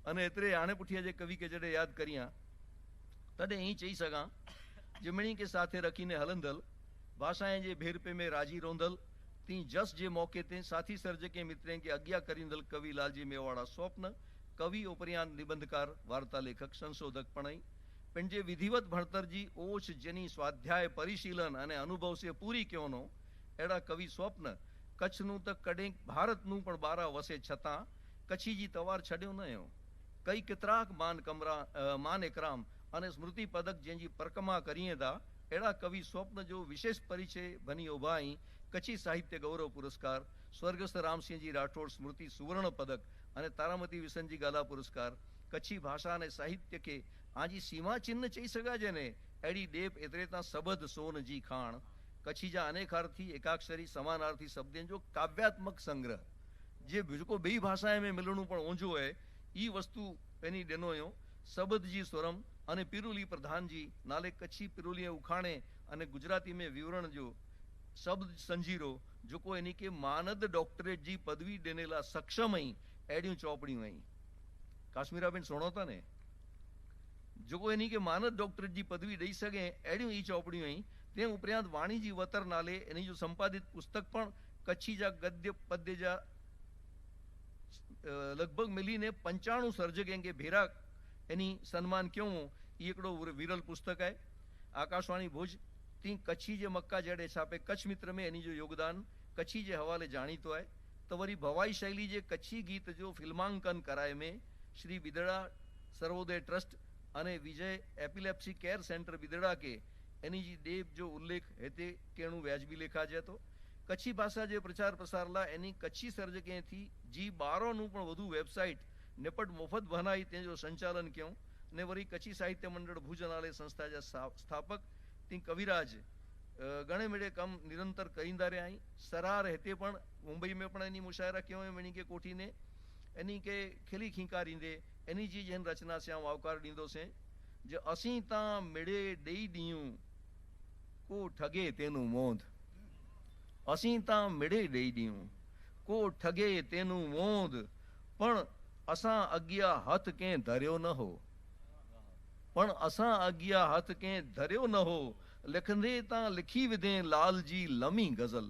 અને એतरे आने पुठिया जे कवि के जड़े याद करिया तदे ही चई सका जिमणी के साथे रखीने हलंदल भाषाएं जे भेर पे में राजी रोंदल ती जस जे मौके ते साथी सर्जके मित्रें के अज्ञा करींदल कवि लालजी मेवाड़ा स्वप्न कवि उपरियान निबंधकार वार्ता लेखक संशोधक पणई पंहिंजे विधिवत भणतर जी ओछ जनी स्वाध्याय परिशीलन अने अनुभव से पूरी क्यों एड़ा कवि स्वप्न कच्छ नु त कडें भारत नु पण बारा वसे छता कच्छी जी तवार छड्यो न हो कई कितराक मान एकराम अने स्मृति पदक जंहिंजी परकमा करिए था एड़ा कवि स्वप्न जो विशेष परिचय बनी उभाई कच्छी साहित्य गौरव पुरस्कार स्वर्गस्थ राम सिंह जी राठौड़ स्मृति सुवर्ण पदक अने तारामती विसन जी गाला पुरस्कार कच्छी भाषा अने साहित्य के आजी सीमा चिन्ह चई सघाजे ने एड़ी डेप एतरे ता सबद सोन जी खाण कच्छी जा अनेकार्थी एकाक्षरी समानार्थी शब्दन जो काव्यात्मक संग्रह जे जेको बई भाषाएं में मिलणु पण ओंझो है ई वस्तु एनी डेनो यो सबद जी स्वरम अने पिरुली प्रधान जी नाले कच्छी पिरुली उखाणे अने गुजराती में विवरण जो शब्द संजीरो जो एनी के मानद डॉक्टरेट जी पदवी देनेला सक्षम ही एडियो चौपड़ियों आई काश्मीरा बेन सोणोता ने जो एनी के मानद डॉक्टरेट जी पदवी दई सके एडियो ई चौपड़ियों आई ते उपरांत वाणी जी वतर नाले एनी जो संपादित पुस्तक पण कच्छी जा गद्य पद्य जा लगभग मिलीने 95 सर्जकें के भेरा एनी सन्मान क्यों एकड़ो विरल पुस्तक है आकाशवाणी भुज ती कच्छी जे मक्का जड़े छापे कच्छ मित्र में एनी जो योगदान कच्छी जे हवाले जाणीतो है तो वरी भवाई शैली जे कच्छी गीत जो फिल्मांकन कराए में श्री बिदड़ा सर्वोदय ट्रस्ट अने विजय एपिलेप्सी केयर सेंटर बिदड़ा के एनी जी देव जो उल्लेख हेते केणु व्याजबी लेखा जेतो कच्छी भाषा जे प्रचार प्रसार ला एनी कच्छी सर्जकें थी जी 12 नु पण वधु वेबसाइट निपट मुफ्त बनाई ते जो संचालन क्यों ने वरी कच्छी साहित्य मंडल भुज नाले संस्था जा स्थापक ती कविराज गणे मेड़े कम निरंतर करींदा रहिया आई सरार हेते पण मुंबई में पण एनी मुशायरा क्यों वणी के कोठी ने एनी के खिली खींकारींदे एनी जी जन रचना से आवकार दींदो से जे असी ता मेड़े देई दियूं को ठगे तेनु मोंध असी ता मेड़े देई दियूं को ठगे तेनु मोंध पण असां अगिया हथ के धरियो न हो पण असां अगिया हथ के धरियो न हो लिखंदे ता लिखी विधे लाल जी लमी गजल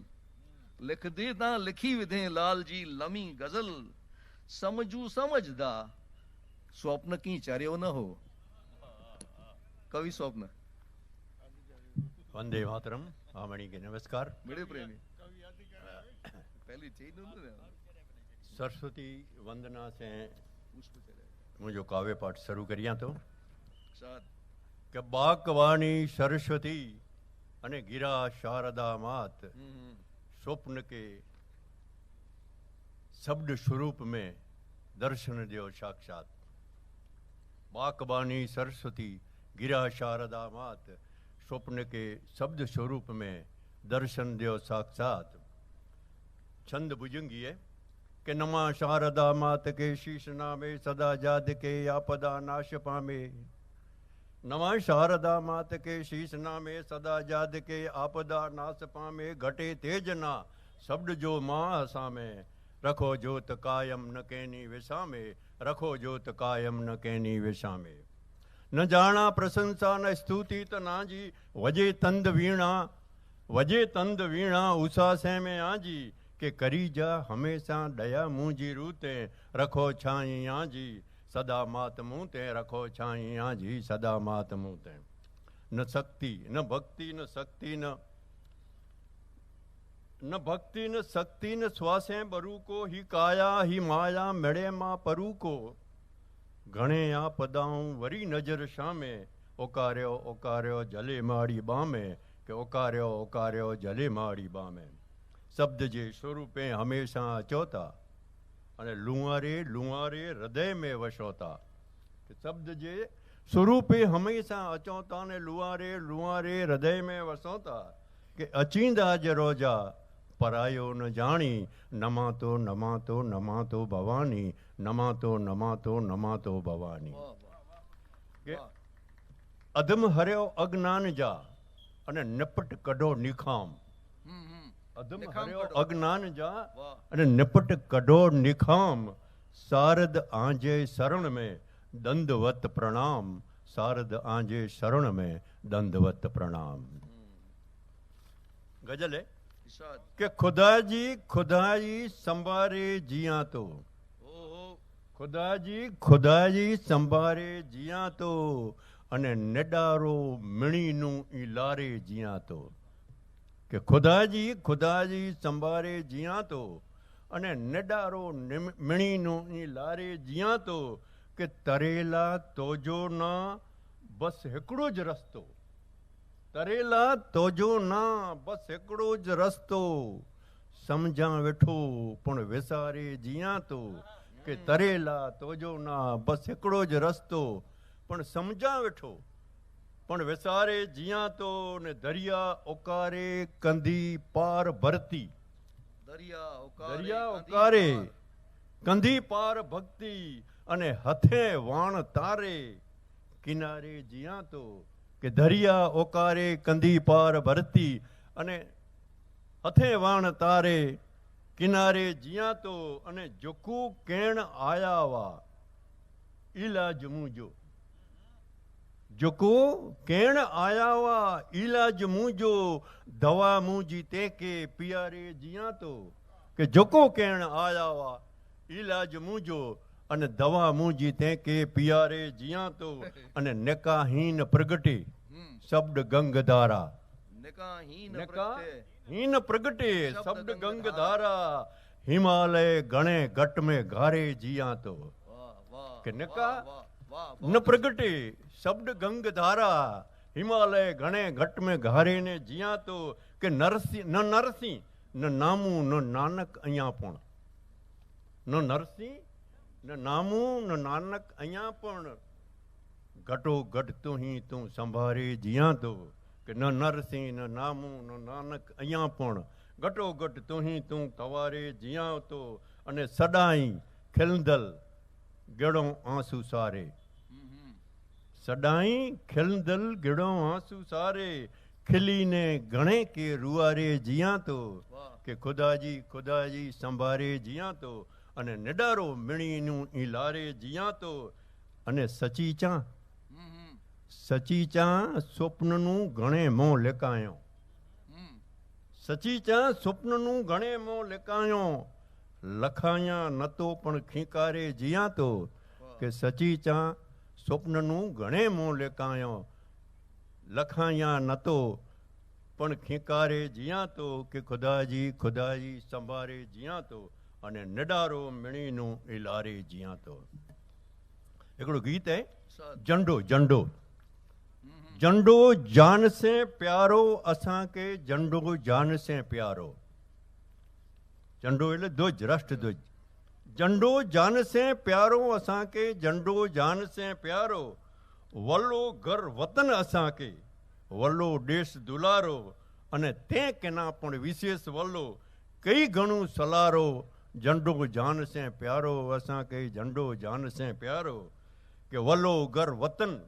लिखदे ता लिखी विधे लाल जी लमी गजल समझू समझदा स्वप्न की चरियो न हो कवि स्वप्न वंदे मातरम आमणी के नमस्कार बड़े प्रेमी पहली चीज सरस्वती वंदना से मुझो काव्य पाठ शुरू करिया तो कि बाकवाणी सरस्वती अने गिरा शारदा मात स्वप्न के शब्द स्वरूप में दर्शन दियो साक्षात बाकवाणी सरस्वती गिरा शारदा मात स्वप्न के शब्द स्वरूप में दर्शन दियो साक्षात छंद भुजंगी है कि नमा शारदा मात के शीश नामे सदा जाद के आपदा नाश पामे नमा शारदा मात के शीश नामे सदा जाद के आपदा नाश पामे घटे तेज ना शब्द जो मां असामे रखो जोत कायम न कहनी विसामे रखो जोत कायम न कहनी विसामे न जाना प्रशंसा न स्तुति त नाजी वजे तंद वीणा उषा से में आजी के करी जा हमेशा दया मुंजी रूते रखो छाई आजी सदा मात मुँते रखो छाई आजी सदा मात मुँते न शक्ति न भक्ति न शक्ति न भक्ति न शक्ति न श्वासें बरू को ही काया ही माया मेड़े माँ परू को घणे आपदाऊं वरी नजर शामे ओकार्यो जले माड़ी बामे के ओकार्यो जले माड़ी बामे शब्द जे स्वरूपे हमेशा अचोता अने लुआरे हृदय में वसोता शब्द जे स्वरूपे हमेशा अचोता ने लुआरे हृदय में वसोता के अचींदा जरोजा परायो न जानी नमातो नमातो नमातो भवानी नमातो नमातो नमातो भवानी के अधम हरियो अज्ञान जा अने निपट कढो निखाम अधम हरियो अज्ञान जा अने निपट कढो निखाम शारद आंजे शरण में दंडवत प्रणाम, शारद आंजे शरण में दंडवत प्रणाम। गजल है इरशाद। कि खुदा जी संभारे जिया तो, खुदा जी संभारे जिया तो, अने नेडारो मिणीनु ई लारे जिया तो। कि खुदा जी संभारे जिया तो, अने नेडारो मिणीनु ई लारे जिया तो। कि तरेला तोजो ना बस हिकिड़ो ज रस्तो, तरेला तोजो ना बस हिकिड़ो ज रस्तो, समझा वेठो पण विसारे जिया तो। कि तरेला तोजो ना बस हिकिड़ो ज रस्तो, पण समझा वेठो पण विसारे जिया तो। ने दरिया ओकारे कंधी पार भरती, दरिया ओकारे कंधी पार भक्ति, अने हथे वाण तारे किनारे जिया तो। कि दरिया ओकारे कंधी पार भरती, अने हथे वाण तारे किनारे जिया तो। अने जोकू केण आया वा इलाज मुंजो, जोको केण आया वा इलाज मुंजो, दवा मुंजी तेके पियारे जिया तो। कि जोको केण आया वा इलाज मुंजो, अने दवा मुंजी तेके पियारे जिया तो। अने नेकाहीन प्रगटे शब्द गंगधारा, नेकाहीन प्रगटे शब्द गंगधारा, हिमालय गणे घट में घारे जिया तो। कि नेका न प्रगटे शब्द गंगधारा, हिमालय घणे घट में घारे ने जिया तो। कि नरसी न नामू न नानक अयापण, न नरसी न नामू न नानक अयापण, घटो घट तू ही तू संभारे जिया तो। कि न नरसी न नामू न नानक अयापण, घटो घट तू ही तू तवारे जिया तो। अने सदाई खिलंदल गेड़ो आंसू सारे, सदाई खिलंदल गेड़ो आंसू सारे, खिली ने घणे के रुआरे जिया तो। कि खुदा जी संभारे जिया तो, अने निडारो मिणीनु ई लारे जिया तो। अने सची चा स्वप्ननु घणे मों लेकायो, सची चा स्वप्ननु घणे मों लेकायो, लखाया न तो पण खीकारे जिया तो। कि सची चा स्वप्ननु घणे मों लेकायो, लखाया न तो पण खीकारे जिया तो। कि खुदा जी संभारे जिया तो, अने निडारो मिणीनु ई लारे जिया तो। हिकिड़ो गीत है जंडो, जंडो जंडो जान से प्यारो, असां के जंडो जान से प्यारो। जंडो એટલે ધ્વજ, રાષ્ટ્ર ધ્વજ। जंडो जान से प्यारो, असां के जंडो जान से प्यारो, वल्लो घर वतन असां के, वल्लो देश दुलारो, अने ते केना पण विशेष वल्लो कई घणो सलारो, जंडो जान से प्यारो, असां के जंडो जान से प्यारो। कि वल्लो घर वतन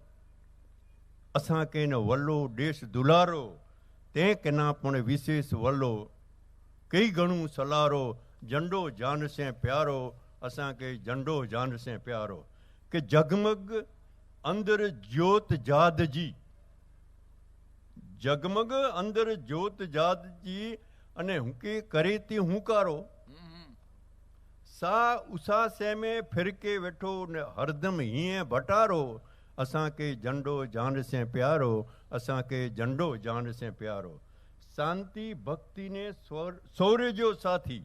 असां के न वल्लो देश दुलारो, ते केना पण विशेष वल्लो कई घणो सलारो, जंडो जान से प्यारो, असां के जंडो जान से प्यारो। कि जगमग अंदर ज्योत जाद जी, जगमग अंदर ज्योत जाद जी, अने हुके करे ती हुकारो, सा उसा से में फिरके वेठो ने हरदम हीअं भटारो, असां के जंडो जान से प्यारो, असां के जंडो जान से प्यारो। शांति भक्ति ने सौर्य जो साथी,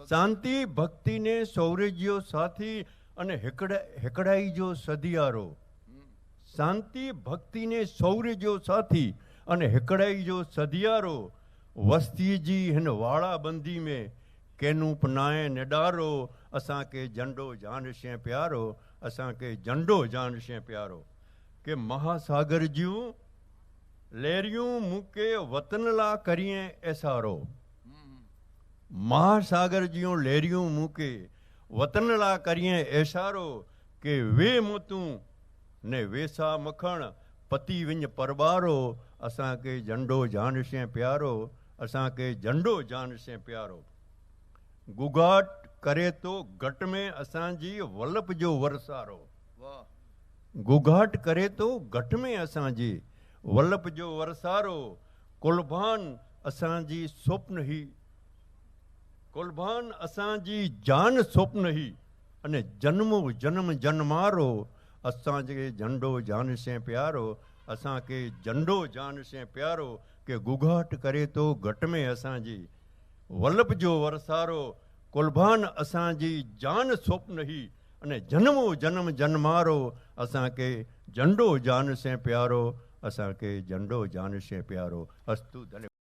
शांति भक्ति ने सौर्य जो साथी, अने हिकड़ाई जो सदियारो, शांति भक्ति ने सौर्य जो साथी, अने हिकड़ाई जो सदियारो, वस्ती जी हिन वाड़ा बंदी में केनू पनाए निडारो, असां के जंडो जान से प्यारो, असां के जंडो जान से प्यारो। कि महासागर जूं लहरियूं मुके वतन ला करिए ऐसारो, महासागर जूं लहरियूं मुके वतन ला करिए ऐसारो। कि वे मुतूं ने वेसा मखण पति विंज परबारो, असां के जंडो जान से प्यारो, असां के जंडो जान से प्यारो। गुगाट करे तो घट में असांजी वलप जो वरसारो। वाह, गुघाट करे तो घट में असांजी वलप जो वरसारो। कुलभान असांजी स्वप्न ही, कुलभान असांजी जान स्वप्न ही, अने जन्मो जन्म जन्मारो असांजे झंडो जान से प्यारो। असांखे झंडो जान से प्यारो के गुघाट करे तो घट में असांजी वलप जो वरसारो। कुलभान असांजी जान स्वप्न ही, अने जन्मो जन्म जन्मारो असांखे झंडो जान से प्यारो, असांखे झंडो जान से प्यारो। अस्तु, धन्यवाद।